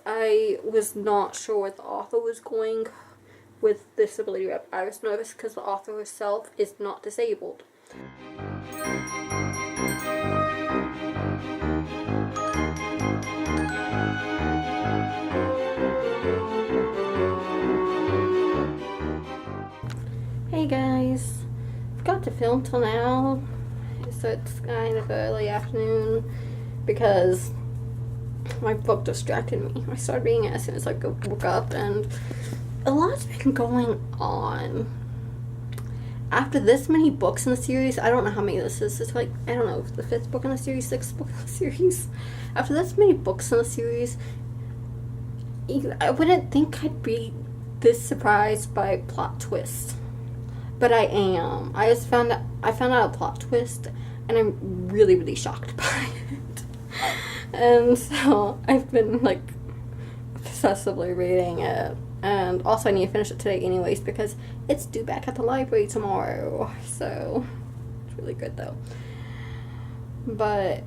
I was not sure where the author was going with disability rep. I was nervous because the author herself is not disabled. Hey guys, forgot to film till now, so it's kind of early afternoon because my book distracted me. I started reading it as soon as I woke up, and a lot's been going on. After this many books in the series, I don't know how many this is. It's like, I don't know, the 5th book in the series, 6th book in the series. After this many books in the series, I wouldn't think I'd be this surprised by a plot twist. But I am. I found out a plot twist, and I'm really, really shocked by it. And so I've been like obsessively reading it, and also I need to finish it today anyways because it's due back at the library tomorrow. So it's really good though. But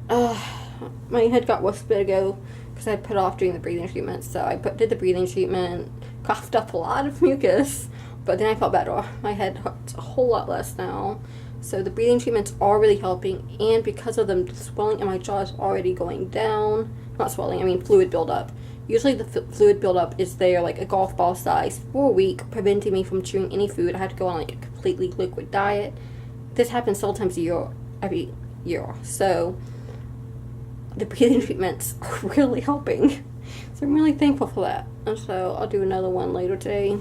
my head got worse a bit ago because I put off doing the breathing treatment. So I did the breathing treatment, coughed up a lot of mucus, but then I felt better. My head hurts a whole lot less now. So the breathing treatments are really helping, and because of them, the swelling in my jaw is already going down. Not swelling, I mean fluid buildup. Usually the fluid buildup is there like a golf ball size for a week, preventing me from chewing any food. I had to go on like a completely liquid diet. This happens several times a year, every year. So the breathing treatments are really helping. So I'm really thankful for that. And so I'll do another one later today,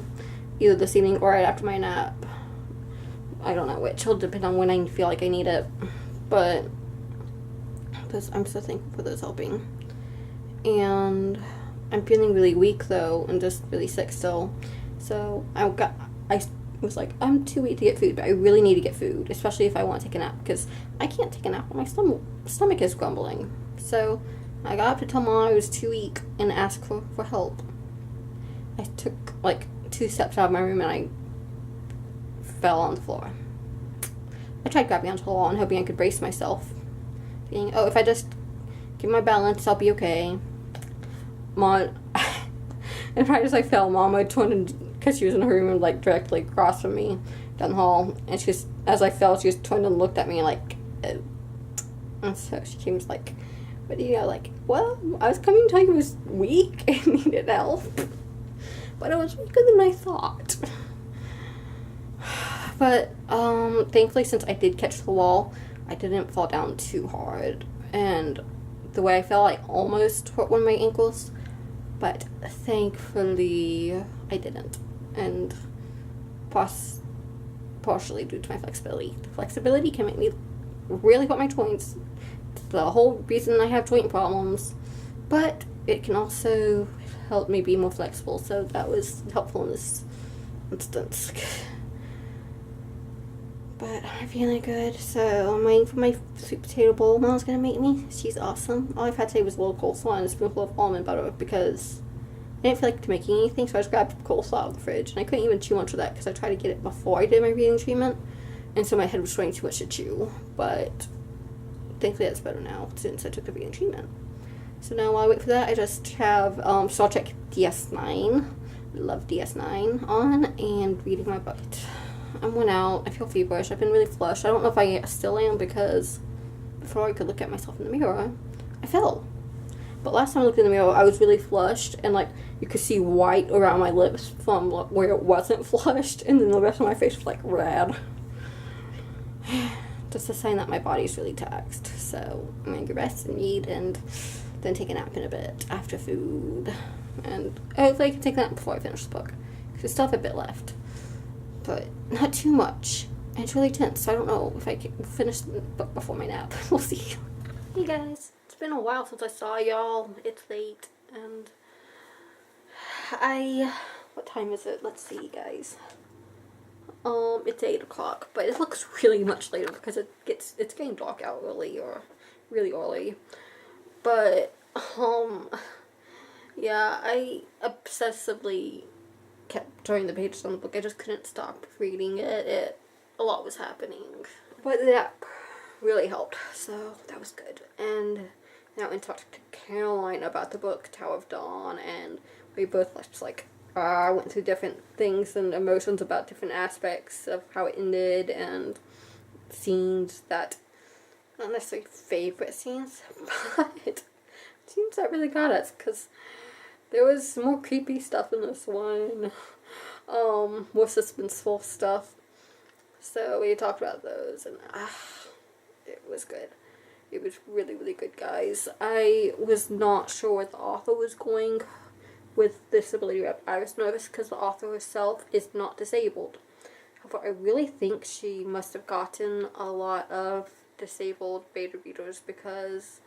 either this evening or right after my nap. I don't know which. It'll depend on when I feel like I need it. But I'm so thankful for those helping. And I'm feeling really weak though, and just really sick still. So I was like, I'm too weak to get food, but I really need to get food, especially if I want to take a nap, because I can't take a nap when my stomach is grumbling. So I got up to tell Mom I was too weak and ask for help. I took like 2 steps out of my room and I fell on the floor. I tried grabbing onto the wall and hoping I could brace myself, thinking, oh, if I just get my balance, I'll be okay. Mom, and right as I fell, Mama turned, because she was in her room, like directly across from me down the hall, and as I fell, she just turned and looked at me like, oh. And so she was like, what do you know, like, well, I was coming to tell you I was weak and needed help, but I was weaker than I thought. But thankfully, since I did catch the wall, I didn't fall down too hard, and the way I fell, I almost hurt one of my ankles, but thankfully I didn't, and partially due to my flexibility. The flexibility can make me really hurt my joints. It's the whole reason I have joint problems, but it can also help me be more flexible, so that was helpful in this instance. But I'm feeling good, so I'm waiting for my sweet potato bowl Mom's gonna make me. She's awesome. All I've had today was a little coleslaw and a spoonful of almond butter because I didn't feel like making anything, so I just grabbed coleslaw out of the fridge. And I couldn't even chew much of that because I tried to get it before I did my breathing treatment, and so my head was trying too much to chew. But thankfully that's better now since I took the breathing treatment. So now while I wait for that, I just have Star Trek DS9, love DS9, on and reading my book. I went out. I feel feverish. I've been really flushed. I don't know if I still am because before I could look at myself in the mirror, I fell. But last time I looked in the mirror, I was really flushed, and like you could see white around my lips from where it wasn't flushed, and then the rest of my face was like red. Just a sign that my body's really taxed. So I'm gonna get rest and eat, and then take a nap in a bit after food. And hopefully I can take a nap before I finish the book, because I still have a bit left. But not too much. And it's really tense, so I don't know if I can finish the book before my nap. We'll see. Hey guys, it's been a while since I saw y'all. It's late, and what time is it? Let's see, guys. It's 8 o'clock, but it looks really much later because it's getting dark out early, or really early. But, yeah, I obsessively kept turning the pages on the book. I just couldn't stop reading it. A lot was happening. But that really helped, so that was good. And out and talked to Caroline about the book Tower of Dawn, and we both just like went through different things and emotions about different aspects of how it ended, and scenes that, not necessarily favorite scenes, but scenes that really got us, because there was more creepy stuff in this one, more suspenseful stuff. So we talked about those, and it was good. It was really, really good, guys. I was not sure where the author was going with disability rep. I was nervous because the author herself is not disabled. However, I really think she must have gotten a lot of disabled beta readers because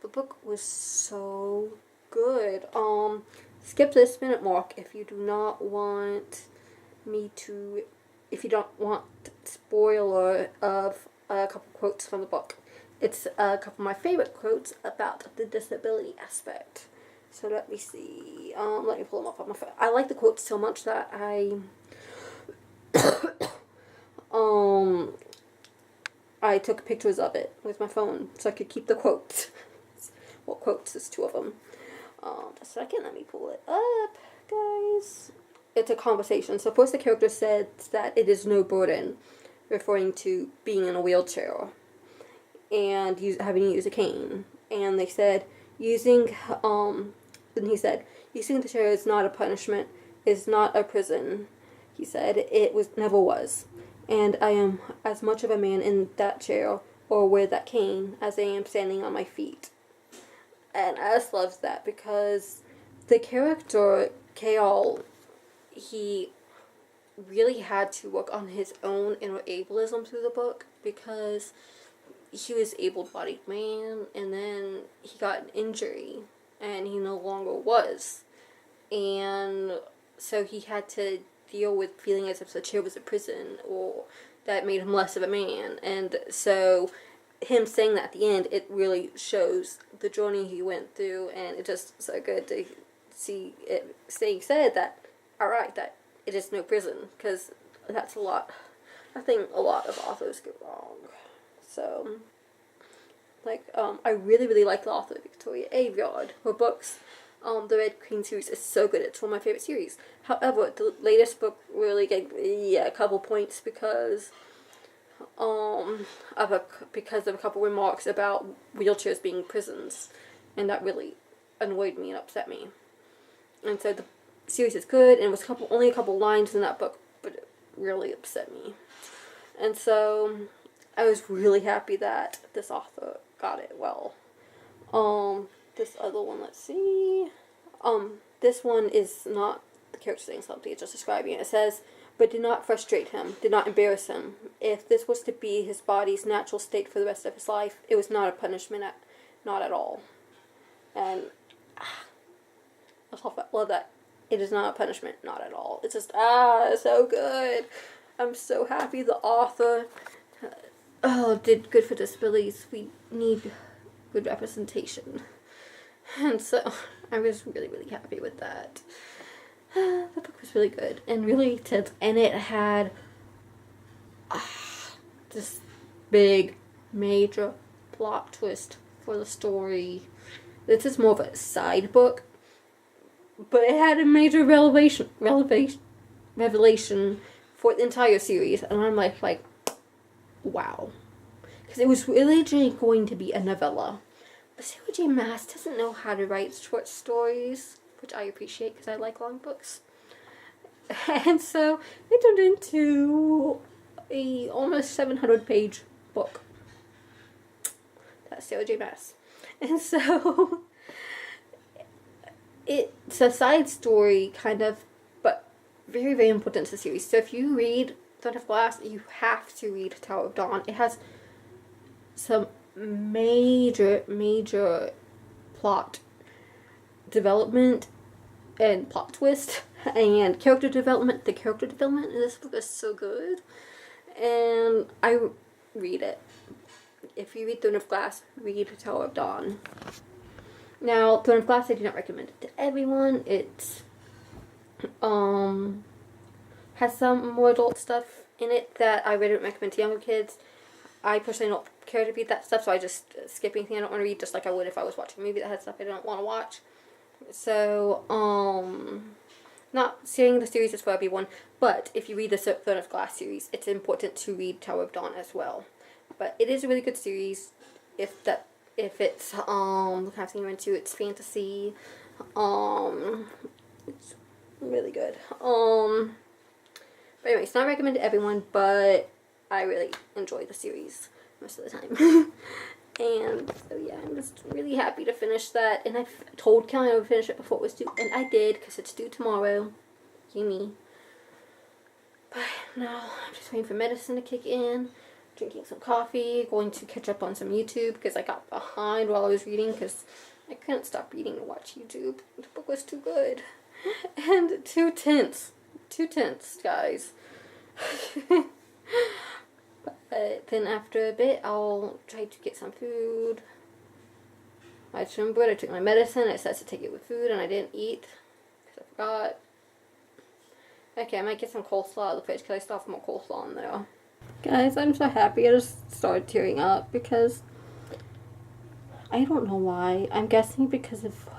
the book was so good. Skip this minute mark if you do not want me to, if you don't want spoiler of a couple quotes from the book. It's a couple of my favorite quotes about the disability aspect. So let me see. Let me pull them up on my phone. I like the quotes so much that I took pictures of it with my phone so I could keep the quotes. Well, quotes, there's two of them. Just a second, let me pull it up, guys. It's a conversation. So first the character said that it is no burden, referring to being in a wheelchair and having to use a cane. And they said, then he said, using the chair is not a punishment, is not a prison. He said, never was. And I am as much of a man in that chair or with that cane as I am standing on my feet. And I just love that because the character, Kale, he really had to work on his own inner ableism through the book because he was an able-bodied man, and then he got an injury, and he no longer was. And so he had to deal with feeling as if the chair was a prison, or that made him less of a man. And so him saying that at the end, it really shows the journey he went through, and it's just so good to see it said that, alright, that it is no prison, because that's a lot. I think a lot of authors get wrong. So, like, I really, really like the author, Victoria Aveyard. Her books, the Red Queen series is so good. It's one of my favorite series. However, the latest book really gave me a couple points because of a couple remarks about wheelchairs being prisons, and that really annoyed me and upset me. And so the series is good, and it was only a couple lines in that book, but it really upset me. And so I was really happy that this author got it well. This other one, let's see. This one is not the character saying something, it's just describing it. It says, but did not frustrate him, did not embarrass him. If this was to be his body's natural state for the rest of his life, it was not a punishment, not at all. And I love that. It is not a punishment, not at all. It's just, so good. I'm so happy the author did good for disabilities. We need good representation. And so I was really, really happy with that. The book was really good and really tense, and it had this big, major plot twist for the story. This is more of a side book, but it had a major revelation for the entire series, and I'm like, wow. Because it was originally going to be a novella. But Sarah J. Maas doesn't know how to write short stories, which I appreciate because I like long books. And so it turned into a almost 700-page book. That's Sarah J. Maas. And so it's a side story, kind of, but very, very important to the series. So if you read Throne of Glass, you have to read Tower of Dawn. It has some major, major plot development and plot twist and character development. The character development in this book is so good, and I read it. If you read Throne of Glass, read Tower of Dawn. Now, Throne of Glass, I do not recommend it to everyone. It has some more adult stuff in it that I wouldn't recommend to younger kids. I personally don't care to read that stuff, so I just skip anything I don't want to read, just like I would if I was watching a movie that had stuff I don't want to watch. So, not saying the series is for everyone, but if you read the Throne of Glass series, it's important to read Tower of Dawn as well. But it is a really good series. If it's the kind of thing you're into, it's fantasy. It's really good. But anyway, it's not recommended to everyone, but I really enjoy the series most of the time. And so yeah, I'm just really happy to finish that. And I told Kelly I would finish it before it was due, and I did, because it's due tomorrow. Yummy. But now I'm just waiting for medicine to kick in, drinking some coffee, going to catch up on some YouTube, because I got behind while I was reading, because I couldn't stop reading to watch YouTube. The book was too good. And too tense. Too tense, guys. But then after a bit, I'll try to get some food. I just remembered I took my medicine. It says to take it with food, and I didn't eat because I forgot. Okay, I might get some coleslaw out of the fridge because I still have more coleslaw in there. Guys, I'm so happy. I just started tearing up because I don't know why. I'm guessing because of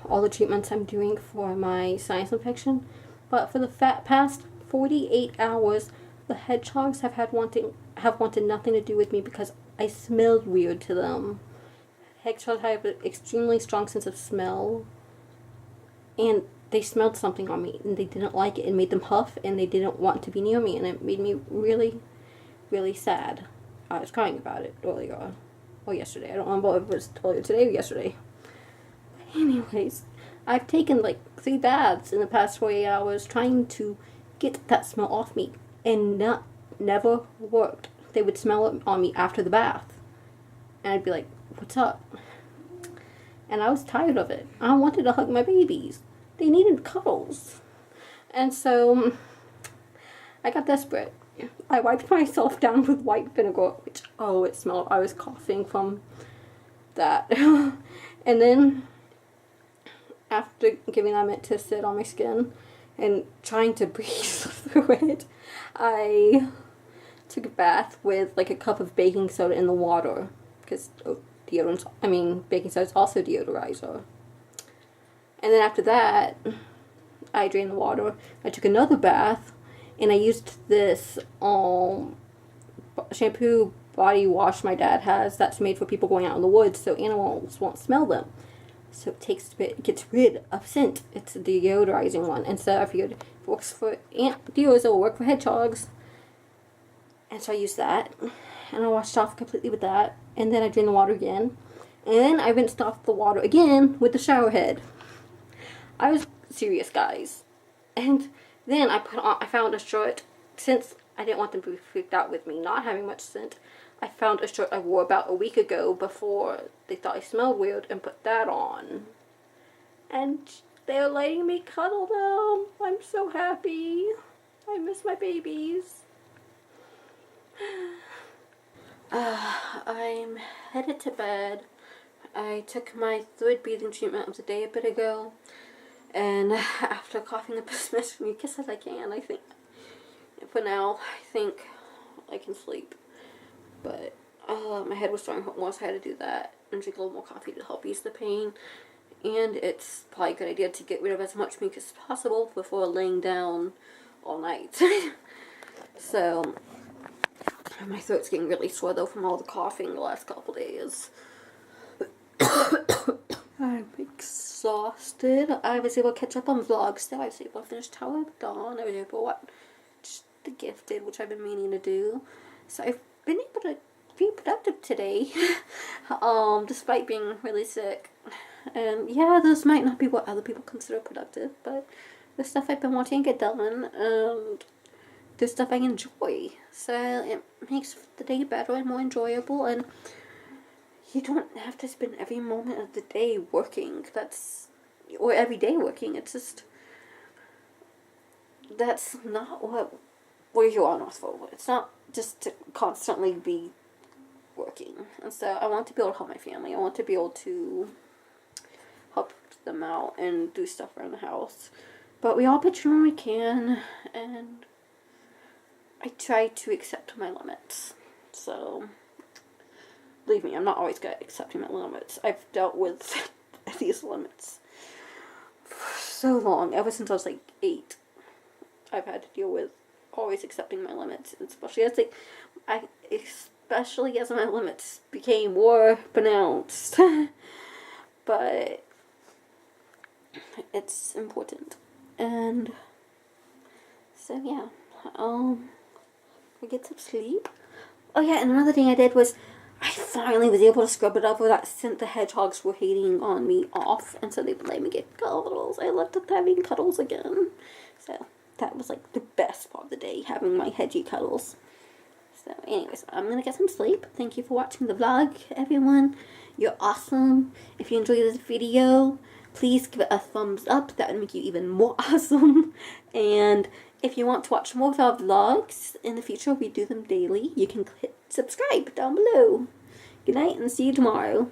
all the treatments I'm doing for my sinus infection. But for the past 48 hours, the hedgehogs have wanted nothing to do with me because I smelled weird to them. Hedgehogs have an extremely strong sense of smell, and they smelled something on me, and they didn't like it. It made them huff, and they didn't want to be near me, and it made me really, really sad. I was crying about it earlier, or yesterday. I don't remember if it was earlier today or yesterday. But anyways, I've taken like 3 baths in the past 48 hours trying to get that smell off me, and never worked. They would smell it on me after the bath, and I'd be like, what's up? And I was tired of it. I wanted to hug my babies. They needed cuddles. And so I got desperate. I wiped myself down with white vinegar, which, oh, it smelled. I was coughing from that. And then after giving that mint to sit on my skin and trying to breathe through it, I took a bath with like a cup of baking soda in the water, because baking soda is also deodorizer. And then after that, I drained the water. I took another bath, and I used this shampoo body wash my dad has that's made for people going out in the woods so animals won't smell them. So it gets rid of scent. It's a deodorizing one. And so I figured if it works for deos, it will work for hedgehogs. And so I used that. And I washed off completely with that. And then I drained the water again. And then I rinsed off the water again with the shower head. I was serious, guys. And then I found a shirt, since I didn't want them to be freaked out with me not having much scent. I found a shirt I wore about a week ago before they thought I smelled weird, and put that on. And they're letting me cuddle them. I'm so happy. I miss my babies. I'm headed to bed. I took my 3rd breathing treatment of the day a bit ago. And after coughing up as much mucus as I can, I think, for now, I think I can sleep. But my head was starting to hurt more, so I had to do that and drink a little more coffee to help ease the pain. And it's probably a good idea to get rid of as much mucus as possible before laying down all night. So my throat's getting really sore though from all the coughing the last couple days. I'm exhausted. I was able to catch up on vlogs still. I was able to finish Tower of Dawn. I was able to watch The Gifted, which I've been meaning to do. So I've been able to be productive today, despite being really sick. And yeah, this might not be what other people consider productive, but the stuff I've been watching get done, and the stuff I enjoy. So it makes the day better and more enjoyable, and you don't have to spend every moment of the day working. Or every day working. It's just, that's not what you're on earth for. It's not just to constantly be working. And so I want to be able to help my family. I want to be able to help them out and do stuff around the house. But we all pitch in when we can, and I try to accept my limits. So believe me, I'm not always good at accepting my limits. I've dealt with these limits for so long, ever since I was like 8. I've had to deal with always accepting my limits, especially as my limits became more pronounced. But it's important, and so yeah, I get some sleep. Oh yeah, and another thing I did was I finally was able to scrub it up that scent the hedgehogs were hating on me off, and so they would let me get cuddles. I loved having cuddles again. So that was like the best part of the day, having my hedgie cuddles. So anyways, I'm gonna get some sleep. Thank you for watching the vlog, everyone. You're awesome. If you enjoyed this video, please give it a thumbs up. That would make you even more awesome. And if you want to watch more of our vlogs in the future, we do them daily. You can hit subscribe down below. Good night and see you tomorrow.